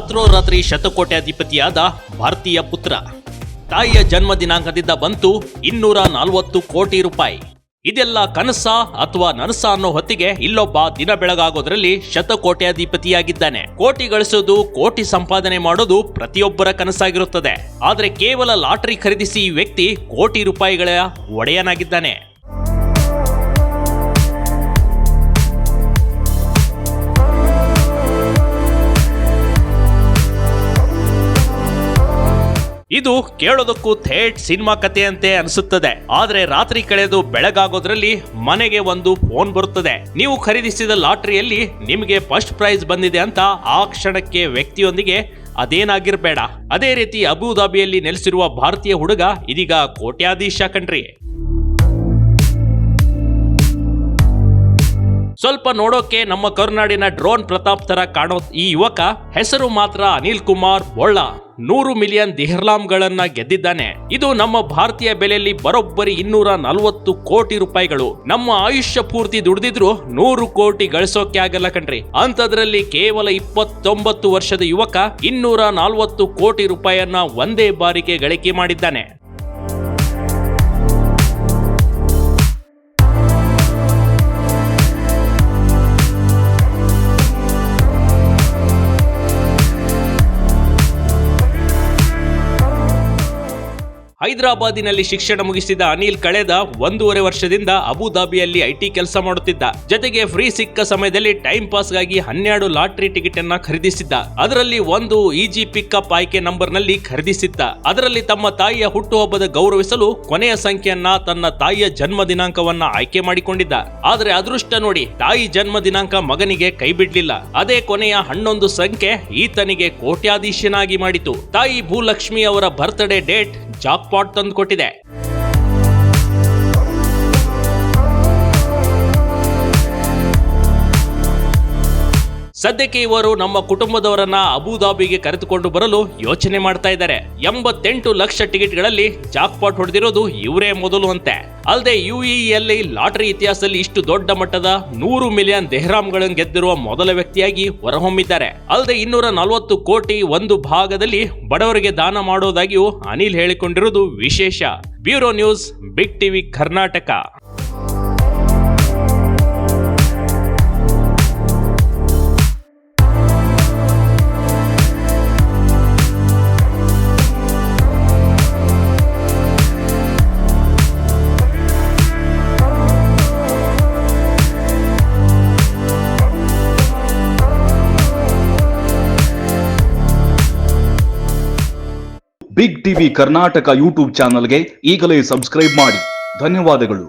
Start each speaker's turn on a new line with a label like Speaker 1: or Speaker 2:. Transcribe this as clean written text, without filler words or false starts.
Speaker 1: ರಾತ್ರೋರಾತ್ರಿ ಶತಕೋಟ್ಯಾಧಿಪತಿಯಾದ ಭಾರತೀಯ ಪುತ್ರ. ತಾಯಿಯ ಜನ್ಮ ದಿನಾಂಕದಿಂದ ಬಂತು 240 ಕೋಟಿ ರೂಪಾಯಿ. ಇದೆಲ್ಲ ಕನಸ ಅಥವಾ ನನಸ ಅನ್ನೋ ಹೊತ್ತಿಗೆ ಇಲ್ಲೊಬ್ಬ ದಿನ ಬೆಳಗಾಗೋದ್ರಲ್ಲಿ ಶತಕೋಟ್ಯಾಧಿಪತಿಯಾಗಿದ್ದಾನೆ. ಕೋಟಿ ಗಳಿಸೋದು, ಕೋಟಿ ಸಂಪಾದನೆ ಮಾಡೋದು ಪ್ರತಿಯೊಬ್ಬರ ಕನಸಾಗಿರುತ್ತದೆ. ಆದ್ರೆ ಕೇವಲ ಲಾಟರಿ ಖರೀದಿಸಿ ಈ ವ್ಯಕ್ತಿ ಕೋಟಿ ರೂಪಾಯಿಗಳ ಒಡೆಯನಾಗಿದ್ದಾನೆ. ಇದು ಕೇಳೋದಕ್ಕೂ ಥೇಟ್ ಸಿನಿಮಾ ಕಥೆಯಂತೆ ಅನಿಸುತ್ತದೆ. ಆದ್ರೆ ರಾತ್ರಿ ಕಳೆದು ಬೆಳಗಾಗೋದ್ರಲ್ಲಿ ಮನೆಗೆ ಒಂದು ಫೋನ್ ಬರುತ್ತದೆ. ನೀವು ಖರೀದಿಸಿದ ಲಾಟರಿಯಲ್ಲಿ ನಿಮಗೆ ಫಸ್ಟ್ ಪ್ರೈಸ್ ಬಂದಿದೆ ಅಂತ. ಆ ಕ್ಷಣಕ್ಕೆ ವ್ಯಕ್ತಿಯೊಂದಿಗೆ ಅದೇನಾಗಿರ್ಬೇಡ. ಅದೇ ರೀತಿ ಅಬುಧಾಬಿಯಲ್ಲಿ ನೆಲೆಸಿರುವ ಭಾರತೀಯ ಹುಡುಗ ಇದೀಗ ಕೋಟ್ಯಾಧೀಶ ಕಣ್ರಿ. ಸ್ವಲ್ಪ ನೋಡೋಕೆ ನಮ್ಮ ಕರುನಾಡಿನ ಡ್ರೋನ್ ಪ್ರತಾಪ್ ತರ ಕಾಣೋ ಈ ಯುವಕ ಹೆಸರು ಮಾತ್ರ ಅನಿಲ್ ಕುಮಾರ್ ಬೋಳ್ಳ. 100 ಮಿಲಿಯನ್ ದಿರ್ಹಾಮ್ಗಳನ್ನ ಗೆದ್ದಿದ್ದಾನೆ. ಇದು ನಮ್ಮ ಭಾರತೀಯ ಬೆಲೆಯಲ್ಲಿ ಬರೋಬ್ಬರಿ 240 ಕೋಟಿ ರೂಪಾಯಿಗಳು. ನಮ್ಮ ಆಯುಷ್ಯ ಪೂರ್ತಿ ದುಡಿದಿದ್ರು 100 ಕೋಟಿ ಗಳಿಸೋಕೆ ಆಗಲ್ಲ ಕಣ್ರಿ. ಅಂತದ್ರಲ್ಲಿ ಕೇವಲ 29 ವರ್ಷದ ಯುವಕ 240 ಕೋಟಿ ರೂಪಾಯಿಯನ್ನ ಒಂದೇ ಬಾರಿಗೆ ಗಳಿಕೆ ಮಾಡಿದ್ದಾನೆ. ಹೈದರಾಬಾದಿನಲ್ಲಿ ಶಿಕ್ಷಣ ಮುಗಿಸಿದ ಅನಿಲ್ ಕಳೆದ 1.5 ವರ್ಷದಿಂದ ಅಬುಧಾಬಿಯಲ್ಲಿ ಐಟಿ ಕೆಲಸ ಮಾಡುತ್ತಿದ್ದ. ಜೊತೆಗೆ ಫ್ರೀ ಸಿಕ್ಕ ಸಮಯದಲ್ಲಿ ಟೈಮ್ ಪಾಸ್ ಗಾಗಿ 12 ಲಾಟರಿ ಟಿಕೆಟ್ ಅನ್ನ ಖರೀದಿಸಿದ್ದ. ಅದರಲ್ಲಿ ಒಂದು ಈಜಿ ಪಿಕಪ್ ಆಯ್ಕೆ ನಂಬರ್ ನಲ್ಲಿ ಖರೀದಿಸಿದ್ದ. ಅದರಲ್ಲಿ ತಮ್ಮ ತಾಯಿಯ ಹುಟ್ಟುಹಬ್ಬದ ಗೌರವಿಸಲು ಕೊನೆಯ ಸಂಖ್ಯೆಯನ್ನ ತನ್ನ ತಾಯಿಯ ಜನ್ಮ ದಿನಾಂಕವನ್ನ ಆಯ್ಕೆ ಮಾಡಿಕೊಂಡಿದ್ದ. ಆದ್ರೆ ಅದೃಷ್ಟ ನೋಡಿ, ತಾಯಿ ಜನ್ಮ ದಿನಾಂಕ ಮಗನಿಗೆ ಕೈ ಬಿಡ್ಲಿಲ್ಲ. ಅದೇ ಕೊನೆಯ 11 ಸಂಖ್ಯೆ ಈತನಿಗೆ ಕೋಟ್ಯಾಧೀಶನಾಗಿ ಮಾಡಿತು. ತಾಯಿ ಭೂಲಕ್ಷ್ಮಿ ಅವರ ಬರ್ತ್ಡೇ ಡೇಟ್ ಜಾಕ್ಪಾಟ್ ತಂದು ಕೊಟ್ಟಿದೆ. ಸದ್ಯಕ್ಕೆ ಇವರು ನಮ್ಮ ಕುಟುಂಬದವರನ್ನ ಅಬುಧಾಬಿಗೆ ಕರೆದುಕೊಂಡು ಬರಲು ಯೋಚನೆ ಮಾಡ್ತಾ ಇದ್ದಾರೆ. 88 ಲಕ್ಷ ಟಿಕೆಟ್ಗಳಲ್ಲಿ ಜಾಕ್ಪಾಟ್ ಹೊಡೆದಿರೋದು ಇವರೇ ಮೊದಲು ಅಂತೆ. ಅಲ್ಲದೆ ಯುಎಇಯಲ್ಲಿ ಲಾಟರಿ ಇತಿಹಾಸದಲ್ಲಿ ಇಷ್ಟು ದೊಡ್ಡ ಮಟ್ಟದ 100 ಮಿಲಿಯನ್ ದಿರ್ಹಾಮ್ಗಳನ್ನು ಗೆದ್ದಿರುವ ಮೊದಲ ವ್ಯಕ್ತಿಯಾಗಿ ಹೊರಹೊಮ್ಮಿದ್ದಾರೆ. ಅಲ್ಲದೆ 240 ಕೋಟಿ ಒಂದು ಭಾಗದಲ್ಲಿ ಬಡವರಿಗೆ ದಾನ ಮಾಡೋದಾಗಿಯೂ ಅನಿಲ್ ಹೇಳಿಕೊಂಡಿರುವುದು ವಿಶೇಷ. Bureau news, big TV Karnataka.
Speaker 2: Big TV Karnataka YouTube ಚಾನಲ್ಗೆ ಈಗಲೇ ಸಬ್ಸ್ಕ್ರೈಬ್ ಮಾಡಿ. ಧನ್ಯವಾದಗಳು.